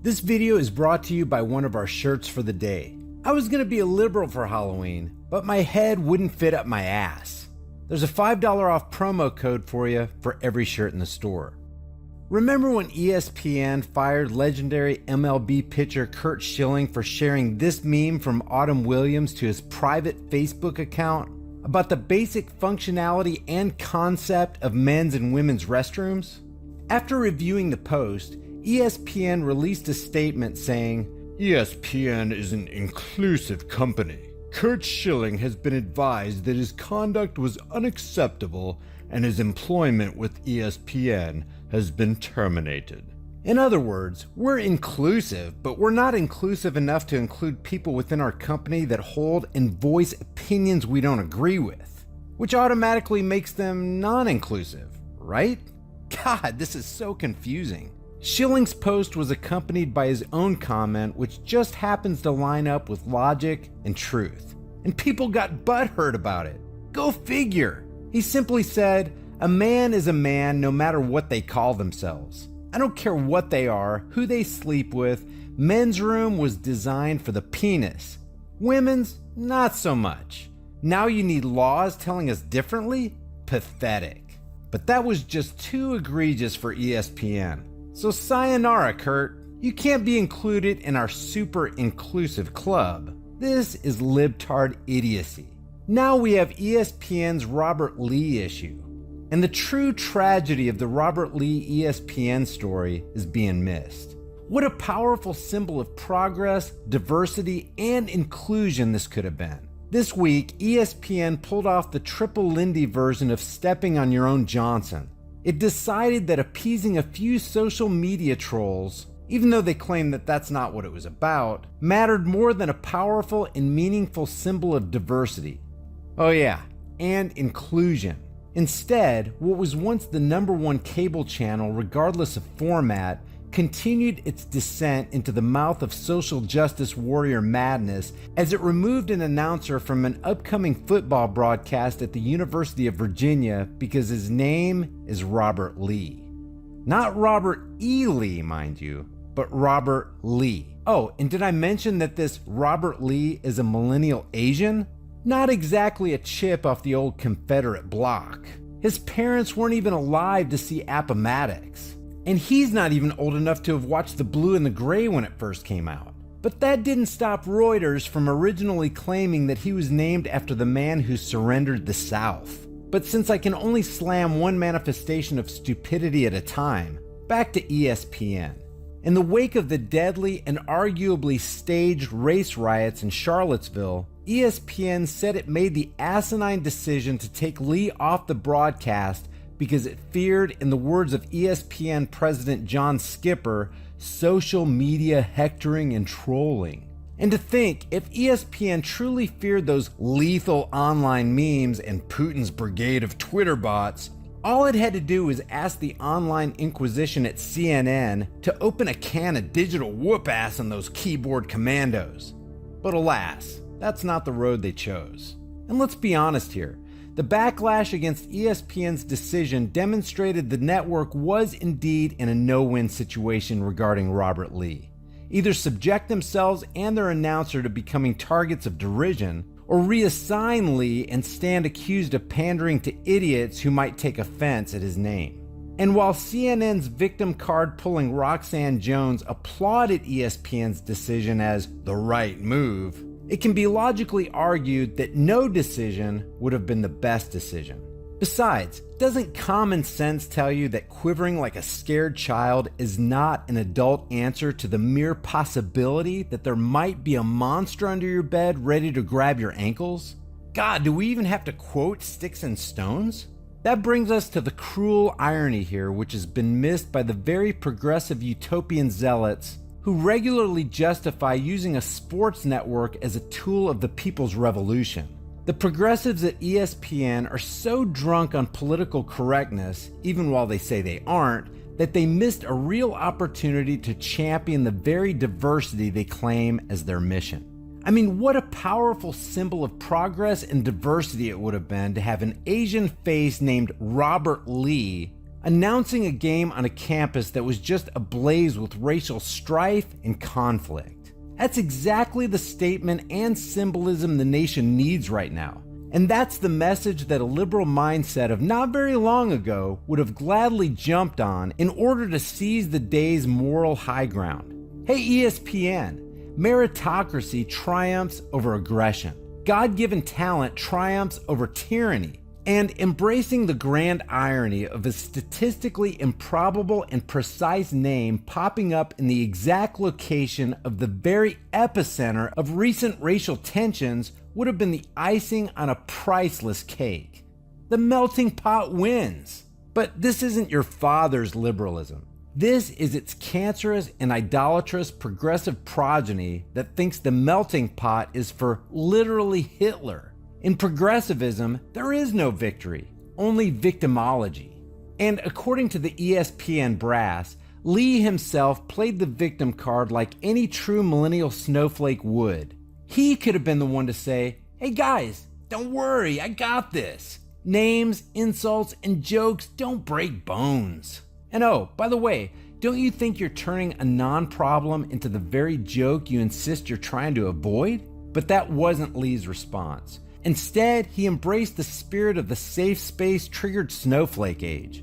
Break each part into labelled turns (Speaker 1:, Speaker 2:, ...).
Speaker 1: This video is brought to you by one of our shirts for the day. I was gonna be a liberal for Halloween, but my head wouldn't fit up my ass. There's a $5 off promo code for you for every shirt in the store. Remember when ESPN fired legendary MLB pitcher Curt Schilling for sharing this meme from Autumn Williams to his private Facebook account about the basic functionality and concept of men's and women's restrooms? After reviewing the post, ESPN released a statement saying, "ESPN is an inclusive company. Curt Schilling has been advised that his conduct was unacceptable and his employment with ESPN has been terminated." In other words, we're inclusive, but we're not inclusive enough to include people within our company that hold and voice opinions we don't agree with, which automatically makes them non-inclusive, right? God, this is so confusing. Schilling's post was accompanied by his own comment, which just happens to line up with logic and truth. And people got butthurt about it. Go figure. He simply said, "A man is a man no matter what they call themselves. I don't care what they are, who they sleep with. Men's room was designed for the penis. Women's, not so much. Now you need laws telling us differently? Pathetic." But that was just too egregious for ESPN. So sayonara, Curt. You can't be included in our super inclusive club. This is libtard idiocy. Now we have ESPN's Robert Lee issue. And the true tragedy of the Robert Lee ESPN story is being missed. What a powerful symbol of progress, diversity, and inclusion this could have been. This week, ESPN pulled off the Triple Lindy version of stepping on your own Johnson. It decided that appeasing a few social media trolls, even though they claim that that's not what it was about, mattered more than a powerful and meaningful symbol of diversity. Oh yeah, and inclusion. Instead, what was once the #1 cable channel, regardless of format, continued its descent into the mouth of social justice warrior madness as it removed an announcer from an upcoming football broadcast at the University of Virginia because his name is Robert Lee. Not Robert E. Lee, mind you, but Robert Lee. Oh, and did I mention that this Robert Lee is a millennial Asian? Not exactly a chip off the old Confederate block. His parents weren't even alive to see Appomattox. And he's not even old enough to have watched The Blue and the Gray when it first came out. But that didn't stop Reuters from originally claiming that he was named after the man who surrendered the South. But since I can only slam one manifestation of stupidity at a time, back to ESPN. In the wake of the deadly and arguably staged race riots in Charlottesville, ESPN said it made the asinine decision to take Lee off the broadcast because it feared, in the words of ESPN President John Skipper, social media hectoring and trolling. And to think, if ESPN truly feared those lethal online memes and Putin's brigade of Twitter bots, all it had to do was ask the online inquisition at CNN to open a can of digital whoop-ass on those keyboard commandos. But alas, that's not the road they chose. And let's be honest here. The backlash against ESPN's decision demonstrated the network was indeed in a no-win situation regarding Robert Lee. Either subject themselves and their announcer to becoming targets of derision, or reassign Lee and stand accused of pandering to idiots who might take offense at his name. And while CNN's victim card-pulling Roxanne Jones applauded ESPN's decision as the right move, it can be logically argued that no decision would have been the best decision. Besides, doesn't common sense tell you that quivering like a scared child is not an adult answer to the mere possibility that there might be a monster under your bed ready to grab your ankles? God, do we even have to quote Sticks and Stones? That brings us to the cruel irony here, which has been missed by the very progressive utopian zealots who regularly justify using a sports network as a tool of the people's revolution. The progressives at ESPN are so drunk on political correctness, even while they say they aren't, that they missed a real opportunity to champion the very diversity they claim as their mission. I mean, what a powerful symbol of progress and diversity it would have been to have an Asian face named Robert Lee announcing a game on a campus that was just ablaze with racial strife and conflict. That's exactly the statement and symbolism the nation needs right now. And that's the message that a liberal mindset of not very long ago would have gladly jumped on in order to seize the day's moral high ground. Hey ESPN, meritocracy triumphs over aggression. God-given talent triumphs over tyranny. And embracing the grand irony of a statistically improbable and precise name popping up in the exact location of the very epicenter of recent racial tensions would have been the icing on a priceless cake. The melting pot wins. But this isn't your father's liberalism. This is its cancerous and idolatrous progressive progeny that thinks the melting pot is for literally Hitler. In progressivism, there is no victory, only victimology. And according to the ESPN brass, Lee himself played the victim card like any true millennial snowflake would. He could have been the one to say, "Hey guys, don't worry, I got this. Names, insults, and jokes don't break bones." And oh, by the way, don't you think you're turning a non-problem into the very joke you insist you're trying to avoid? But that wasn't Lee's response. Instead, he embraced the spirit of the safe space triggered snowflake age.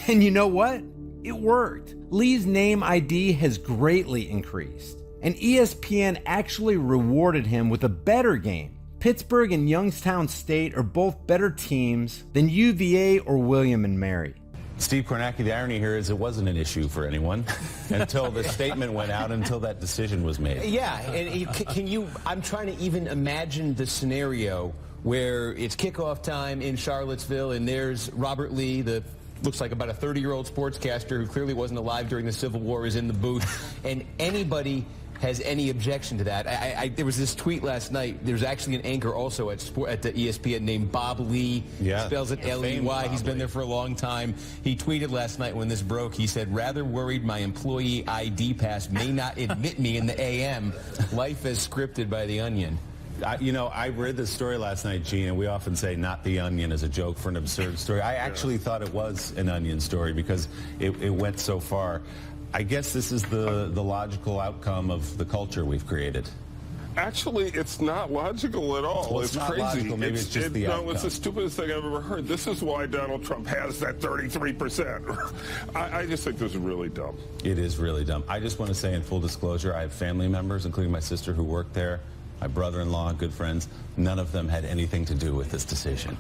Speaker 1: And you know what? It worked. Lee's name ID has greatly increased. And ESPN actually rewarded him with a better game. Pittsburgh and Youngstown State are both better teams than UVA or William and Mary.
Speaker 2: Steve Kornacki, the irony here is it wasn't an issue for anyone until the statement went out, until that decision was made.
Speaker 3: Yeah, and I'm trying to even imagine the scenario where it's kickoff time in Charlottesville and there's Robert Lee, looks like about a 30-year-old sportscaster who clearly wasn't alive during the Civil War, is in the booth, and anybody has any objection to that. There was this tweet last night. There's actually an anchor also at the ESPN named Bob Lee.
Speaker 2: Yeah,
Speaker 3: spells it L-E-Y. He's been there for a long time. He tweeted last night when this broke. He said, "Rather worried my employee ID pass may not admit me in the AM. Life as scripted by The Onion."
Speaker 2: I read this story last night, Gene, and we often say not The Onion as a joke for an absurd story. I actually thought it was an Onion story because it went so far. I guess this is the logical outcome of the culture we've created.
Speaker 4: Actually, it's not logical at all.
Speaker 2: Well,
Speaker 4: it's
Speaker 2: not
Speaker 4: crazy.
Speaker 2: Logical. Maybe it's just the outcome.
Speaker 4: No, it's the stupidest thing I've ever heard. This is why Donald Trump has that 33%. I just think this is really dumb.
Speaker 2: It is really dumb. I just want to say in full disclosure, I have family members, including my sister, who work there, my brother-in-law, good friends. None of them had anything to do with this decision.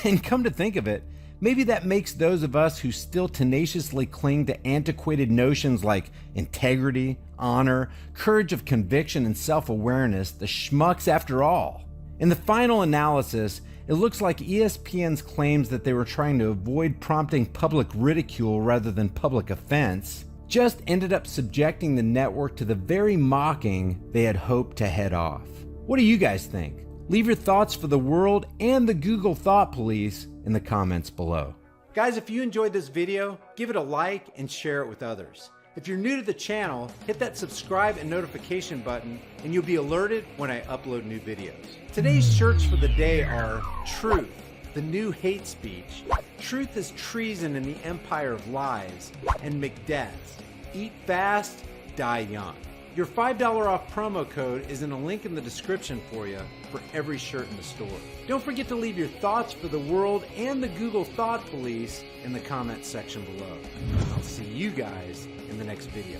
Speaker 1: And come to think of it, maybe that makes those of us who still tenaciously cling to antiquated notions like integrity, honor, courage of conviction, and self-awareness the schmucks after all. In the final analysis, it looks like ESPN's claims that they were trying to avoid prompting public ridicule rather than public offense just ended up subjecting the network to the very mocking they had hoped to head off. What do you guys think? Leave your thoughts for the world and the Google Thought Police in the comments below. Guys, if you enjoyed this video, give it a like and share it with others. If you're new to the channel, hit that subscribe and notification button and you'll be alerted when I upload new videos. Today's shirts for the day are Truth, the new hate speech, Truth is treason in the empire of lies, and McDeath's, eat fast, die young. Your $5 off promo code is in a link in the description for you for every shirt in the store. Don't forget to leave your thoughts for the world and the Google Thought Police in the comments section below. I'll see you guys in the next video.